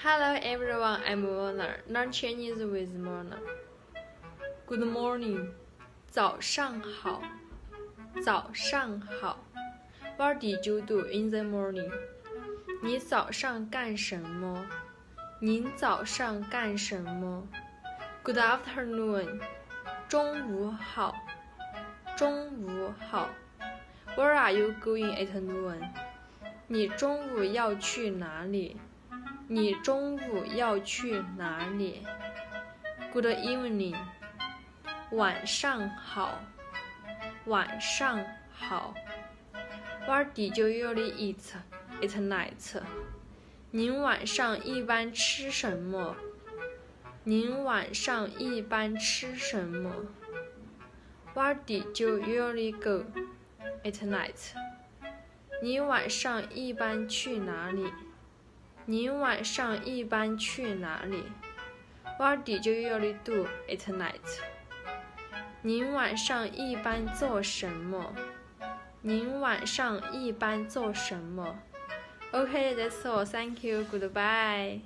Hello everyone, I'm Mona. Learn Chinese with Mona. Good morning. 早上好，早上好。What did you do in the morning? 你早上干什么？您早上干什么？ Good afternoon. 中午好，中午好。Where are you going at noon? 你中午要去哪里？你中午要去哪里？ Good evening. 晚上好，晚上好。What did you usually eat at night? 您晚上一般吃什么？您晚上一般吃什么？ Where did you usually go at night? 你晚上一般去哪里？您晚上一般去哪里？ What did you usually do at night? 您晚上一般做什么？您晚上一般做什么？ Okay, that's all. Thank you. Goodbye.